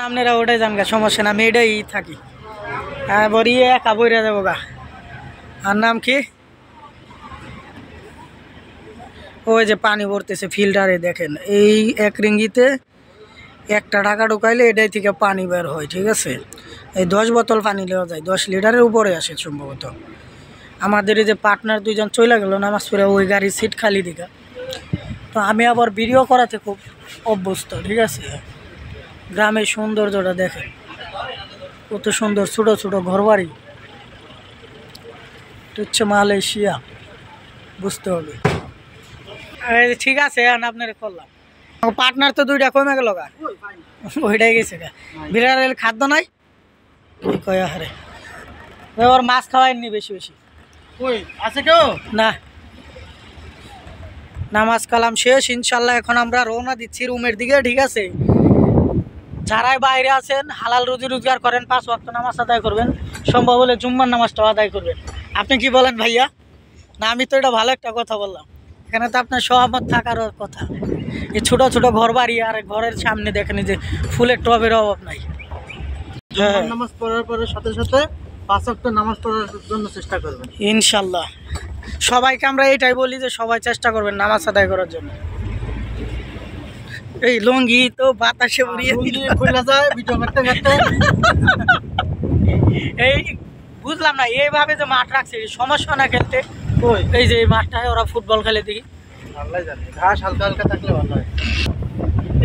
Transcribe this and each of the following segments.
আপনারা ওটাই জান গা, সমস্যা না, আমি এটাই থাকি। হ্যাঁ বরিয়ে একা বইরা যাবো গা। আর নাম কি? ওই যে পানি ভরতেছে ফিল্টারে, দেখেন এই এক রিঙ্গিতে 1 টাকা ঢুকাইলে এটাই থেকে পানি বের হয়, ঠিক আছে। এই 10 বোতল পানি নেওয়া যায়, 10 লিটারের উপরে আসে সম্ভবত। আমাদের এই যে পার্টনার 2 জন চলে গেল নামাজ পড়ে, ওই গাড়ির সিট খালি দিকা। তো আমি আবার ভিডিও করাতে খুব অভ্যস্ত, ঠিক আছে। গ্রামের সৌন্দর্যটা দেখেন, কত সুন্দর ছোট ছোট ঘরবাড়ি। হচ্ছে মালয়েশিয়া, বুঝতে হবে। ঠিক আছে, আপনার করলাম। পার্টনার তো 2টা কমে গেল গা, ওইটাই গেছে গা। বিড়ালের খাদ্য নাই কয়া হারে, ওর মাছ খাওয়াইনি বেশি বেশি। আছে কেউ না? নামাজ কালাম শেষ ইনশাল্লাহ। এখন আমরা রওনা দিচ্ছি রুমের দিকে, ঠিক আছে। যারাই বাইরে আছেন হালাল রুজি রোজগার করেন, 5 ওয়াক্ত নামাজ আদায় করবেন, সম্ভব হলে জুম্মার নামাজটাও আদায় করবেন। আপনি কি বলেন ভাইয়া? না আমি তো এটা ভালো একটা কথা বললাম, এখানে তো আপনার সহমত থাকার কথা। এই ছোট ছোট ঘর বাড়ি আর ঘরের সামনে দেখেন যে ফুলের টবের অভাব নাই। নামাজ পড়ার পরে সাথে সাথে 5 ওয়াক্ত নামাজ পড়ার জন্য চেষ্টা করবেন ইনশাল্লাহ। সবাইকে আমরা এটাই বলি যে সবাই চেষ্টা করবেন নামাজ আদায় করার জন্য। এই লুঙ্গি তো বাতাসে উড়িয়ে খুলে যায় ভিডিও করতে করতে। এই বুঝলাম না এইভাবে যে মাঠ রাখছে, সমস্যা না খেলতে? এই যে এই মাঠটায় ওরা ফুটবল খেলে দেখি, আল্লাহ জানে, ঘাস হালকা হালকা থাকলে ভালো হয়।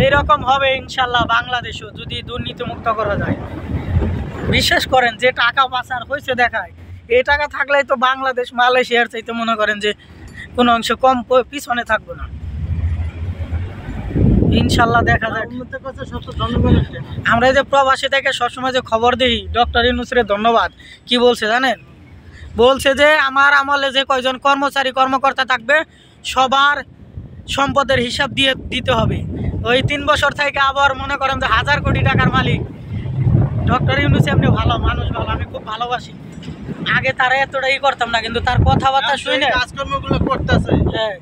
এইরকম হবে ইনশাল্লাহ বাংলাদেশও, যদি দুর্নীতি মুক্ত করা যায়। বিশ্বাস করেন যে টাকা পাচার হয়েছে দেখায়, এই টাকা থাকলেই তো বাংলাদেশ মালয়েশিয়ার চাইতে মনে করেন যে কোনো অংশ কম পিছনে থাকবে না। ইনশাল্লাহ দেখা যায়। আমরা যে প্রবাসী থেকে সবসময় যে খবর দিই, ডক্টর ইউনূসের ধন্যবাদ। কি বলছে জানেন? বলছে যে আমার আমলে যে কয়জন কর্মচারী কর্মকর্তা থাকবে সবার সম্পদের হিসাব দিতে হবে। ওই 3 বছর থেকে আবার মনে করেন যে 1000 কোটি টাকার মালিক ডক্টর ইউনূস। এমনি ভালো মানুষ, ভালো, আমি খুব ভালোবাসি। আগে তারা এতটাই করতাম না, কিন্তু তার কথাবার্তা শুনে কাজকর্মগুলো করতেছে। হ্যাঁ